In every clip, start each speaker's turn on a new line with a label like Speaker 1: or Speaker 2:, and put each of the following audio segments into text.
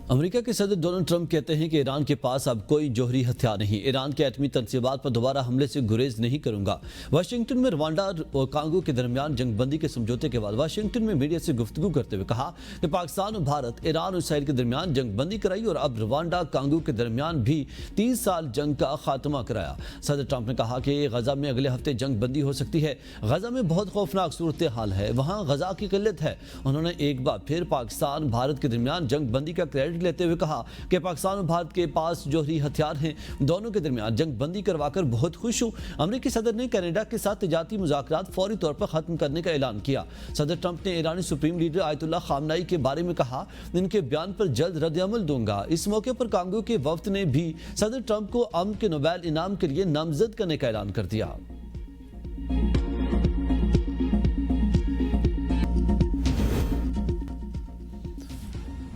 Speaker 1: America के सदर Donald Trump कहते हैं कि ईरान के पास अब कोई जौहरी हथियार नहीं। ईरान के एटमी तंसीबात पर दोबारा हमले से गुरेज नहीं करूंगा। वाशिंगटन में रवांडा और कांगो के दरमियान जंगबंदी के समझौते के बाद वाशिंगटन में मीडिया से गुफ्तगू करते हुए कहा कि पाकिस्तान और भारत ईरान और इसराइल के दरमियान जंगबंदी कराई और अब रवांडा कांगो के दरमियान भी 30 साल जंग का खात्मा कराया। सदर ट्रंप ने कहा कि गजा में अगले हफ्ते जंगबंदी हो सकती है। गजा में बहुत खौफनाक सूरत हाल है, वहाँ गजा की किल्लत है। उन्होंने एक बार फिर पाकिस्तान भारत के दरमियान जंगबंदी का क्रेडिट लेते हुए कहा कि पाकिस्तान और भारत के पास जौहरी हथियार हैं। दोनों के दरमियान जंगबंदी करवाकर बहुत खुश हूं। अमेरिकी सदर ने कनाडा के साथ तिजारती मुज़ाकरात फौरी तौर पर खत्म करने का ऐलान किया। सदर ट्रंप ने ईरानी सुप्रीम लीडर आयतुल्लाह खामनाई के बारे में कहा, इनके बयान पर जल्द रद्द-ए-अमल दूंगा। इस मौके पर कांगो के वफ्द ने भी सदर ट्रंप को अमन के नोबेल इनाम के लिए नामजद करने का ऐलान कर दिया।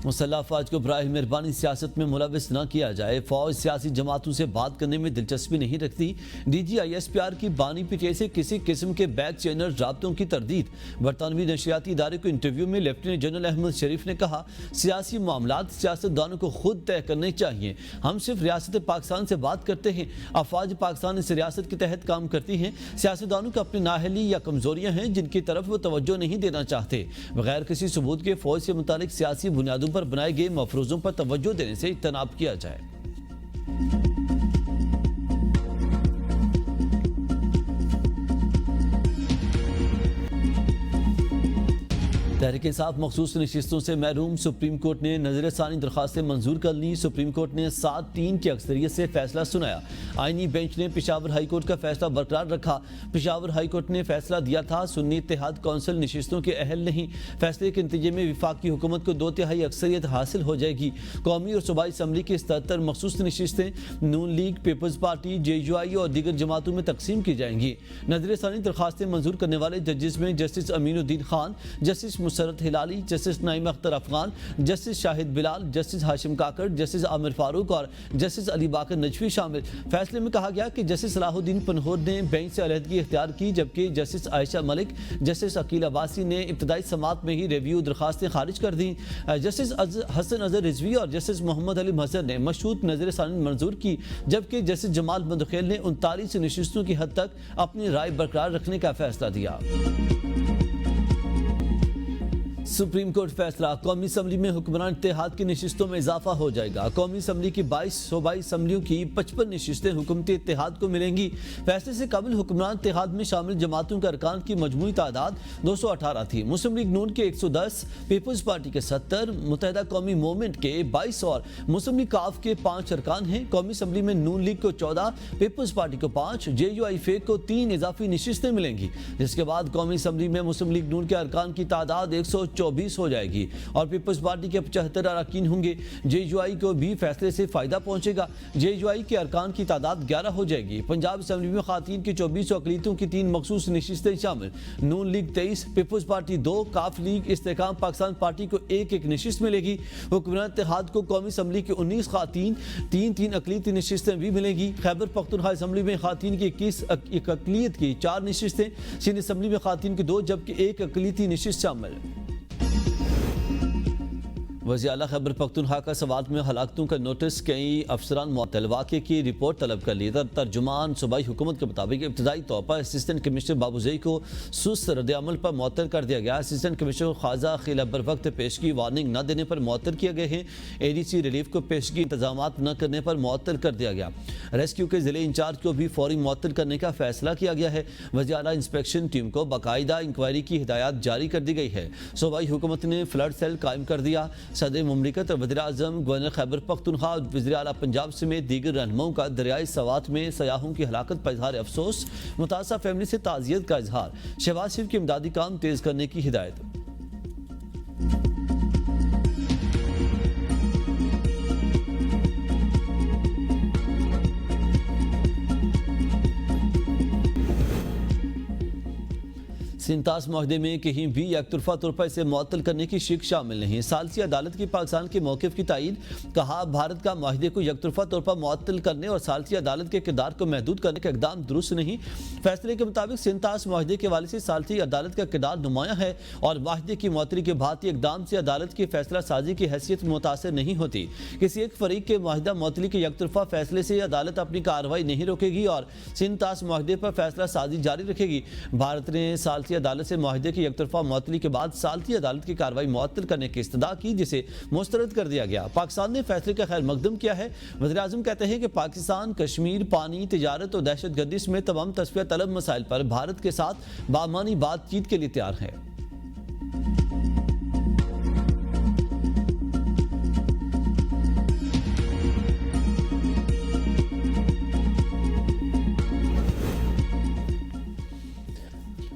Speaker 1: मुसल्लह अफवाज को बराह मेहरबानी सियासत में मुलविस न किया जाए। फौज सियासी जमातों से बात करने में दिलचस्पी नहीं रखती। DGISPR की बानी पीटे से किसी किस्म के बैक चैनल राब्तों की तरदीद। बरतानवी नशियाती इदारे को इंटरव्यू में लेफ्टिनेंट जनरल अहमद शरीफ ने कहा, सियासी मामलात सियासतदानों को खुद तय करने चाहिए। हम सिर्फ रियासत पाकिस्तान से बात करते हैं। अफवाज पाकिस्तान इस रियासत के तहत काम करती हैं। सियासतदानों को अपनी नाअहली या कमजोरियां हैं जिनकी तरफ वो तवज्जो नहीं देना चाहते। बगैर किसी सबूत के फौज से मुतालिक सियासी बुनियादों पर बनाए गए मफरूजों पर तवज्जो देने से इज्तनाब किया जाए। तहरीक इंसाफ मखसूस नशिस्तों से महरूम। सुप्रीम कोर्ट ने नजरसानी दरखास्तें मंजूर कर ली। सुप्रीम कोर्ट ने 7-3 की अक्सरियत से फैसला सुनाया। आईनी बेंच ने पेशावर हाई कोर्ट का फैसला बरकरार रखा। पेशावर हाई कोर्ट ने फैसला दिया था, सुन्नी इत्तेहाद कौंसिल नशिस्तों के अहल नहीं। फैसले के नतीजे में विफाक की हुकूमत को 2/3 अक्सरियत हासिल हो जाएगी। कौमी और सूबाई असम्बली की 77 मखसूस नशिस्तें नून लीग, पीपल्स पार्टी, JUI और दीगर जमातों में तकसीम की जाएंगी। नजरसानी दरखास्तें मंजूर करने वाले जजेस में justice Aminuddin Khan, justice Musarrat Hilali, justice Naeem Akhtar Afghan, justice Shahid Bilal, justice Hashim Kakar, justice Amir Farooq और जस्टिस अली बाकर नजवी शामिल। फैसले में कहा गया कि जस्टिस सलाहुद्दीन पनहोर ने बेंच से अलहदगी इख्तियार की, जबकि जस्टिस आयशा मलिक, जस्टिस अकील अब्बासी ने इब्तदाई समात में ही रिव्यू दरखास्तें खारिज कर दी। जस्टिस हसन अजहर रिजवी और जस्टिस मोहम्मद अली महजर ने मशरूत नजरसानी मंजूर की, जबकि जस्टिस जमाल मंदखेल ने 39 नशिस्तों की हद तक अपनी राय बरकरार रखने का फैसला दिया। सुप्रीम कोर्ट फैसला, कौमी असम्बली में हुक्मरान इत्तेहाद की नशिस्तों में इजाफा हो जाएगा। कौमी असम्बली की 22 सूबाई असम्बलियों की 55 नशिस्तें हुकूमती इत्तेहाद को मिलेंगी। फैसले से कबल हुक्मरान इत्तेहाद में शामिल जमातों के अरकान की मजमूई तादाद 218 थी। मुस्लिम लीग नून के 110, पीपल्स पार्टी के 70, मुत्तहिदा कौमी मूवमेंट के 22 और मुस्लिम लीग काफ के 5 अरकान हैं। कौमी असम्बली में नून लीग को 14, पीपल्स पार्टी को 5, JUI फेक को 3 इजाफी नशिस्तें मिलेंगी, जिसके बाद कौमी असम्बली में मुस्लिम लीग नून के अरकान की तादाद 124 हो जाएगी और पीपल्स पार्टी के 75 अरकान होंगे। JUI को भी फैसले से फायदा पहुंचेगा। JUI के अरकान की तादाद 11 हो जाएगी। पंजाब असम्बली में खातीन की 24 और अकलीतों की 3 मखसूस नशिस्तें शामिल। नून लीग 23, पीपल्स पार्टी 2, काफ लीग इस्तेकाम पाकिस्तान पार्टी को 1-1 नशिस्त मिलेगी। हुक्मरान इत्तेहाद को कौमी असम्बली की 19 खातीन, 3-3 अकलीती नशिस्तें भी मिलेंगी। खैबर पख्तूनख्वा असम्बली में खातीन की 21, एक अकलीत की 4 नशिस्तें। सिंध असम्बली में खातीन की 2 जबकि 1 अकलीती नशिस्त शामिल। वज़ीर आला खैबर पख्तूनख्वा का सवात में हलाकतों का नोटिस, कई अफसरान मुअत्तल। वाक़े की रिपोर्ट तलब कर ली। तर्जुमान सूबाई हुकूमत के मुताबिक इब्तदाई तौर पर असिस्टेंट कमिश्नर बाबूजई को सुस्त रद्द-ए-अमल पर मुअत्तल कर दिया गया। असिस्टेंट कमिश्नर ख्वाजा खिला बर वक्त पेशगी वार्निंग न देने पर मुअत्तल किए गए हैं। ADC रिलीफ को पेशगी इंतजामात न करने पर मुअत्तल कर दिया गया। रेस्क्यू के जिले इंचार्ज को भी फौरी मुअत्तल करने का फैसला किया गया है। वज़ीर आला इंस्पेक्शन टीम को बाकायदा इंक्वायरी की हिदायत जारी कर दी गई है। सूबाई हुकूमत ने फ्लड सेल कायम कर दिया। सदर मुमलिकत और वज़ीर-ए-आज़म, गवर्नर खैबर पख्तूनख्वा और वज़ीर आला पंजाब समेत दीगर रहनुमाओं का दरियाई सवात में सयाहों की हलाकत पर इज़हार अफसोस। मुतासर फैमिली से ताज़ियत का इजहार। शहबाज शरीफ के इमदादी काम तेज़ करने की हिदायत। सिंतास माहदे में कहीं भी एकतरफा तौर पर इसे मुअत्तल करने की शिक शामिल नहीं। सालसी अदालत की पाकिस्तान के मौक़िफ़ की तायीद। कहा, भारत का माहदे को एकतरफा तौर पर मुअत्तल करने और सालसी अदालत के किरदार को महदूद करने का इक़दाम दुरुस्त नहीं। फैसले के मुताबिक सिंतास माहदे के हवाले से सालसी अदालत का किरदार नुमायां है और माहदे की मुअत्तली के बाद इक़दाम से अदालत की फैसला साजी की हैसियत मुतासर नहीं होती। किसी एक फरीक के माहदा मुअत्तली के एकतरफा फैसले से अदालत अपनी कार्रवाई नहीं रोकेगी और सिंतास माहदे पर फैसला साजी जारी रखेगी। भारत ने सालसी अदालत से माहदे की एकतरफा मुअत्तली के बाद सालसी अदालत की कार्रवाई मुअत्तल करने की इस्तदा की, जिसे मुस्तरद कर दिया गया। पाकिस्तान ने फैसले का खैर मकदम किया है। वज़ीर-ए-आज़म कहते हैं कि पाकिस्तान कश्मीर, पानी, तिजारत और दहशतगर्दी समेत तमाम तस्फिया तलब मसाइल पर भारत के साथ बामानी बातचीत के लिए तैयार है।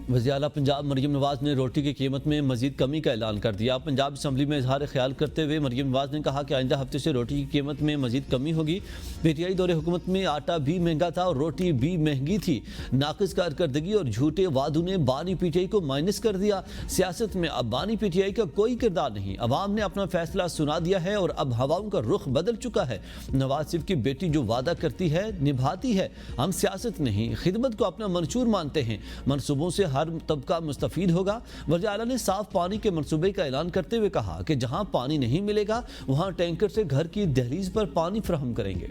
Speaker 1: वज़ीर आला पंजाब मरियम नवाज़ ने रोटी की कीमत में मजीद कमी का ऐलान कर दिया। पंजाब असम्बली में इजहार ख्याल करते हुए मरियम नवाज़ ने कहा कि आइंदा हफ्ते से रोटी की कीमत में मजीद कमी होगी। पीटीआई दौरे हुकूमत में आटा भी महंगा था और रोटी भी महंगी थी। नाक़िस कारकर्दगी और झूठे वादों ने बानी पीटीआई को माइनस कर दिया। सियासत में अब बानी पीटीआई का कोई किरदार नहीं। अवाम ने अपना फैसला सुना दिया है और अब हवाओं का रुख बदल चुका है। नवाज शरीफ की बेटी जो वादा करती है निभाती है। हम सियासत नहीं, खिदमत को अपना मंशूर मानते हैं। मनसूबों से हर तबका मुस्तफीद होगा। वज़ीर आला ने साफ पानी के मनसूबे का ऐलान करते हुए कहा कि जहां पानी नहीं मिलेगा वहां टैंकर से घर की दहलीज पर पानी फराहम करेंगे।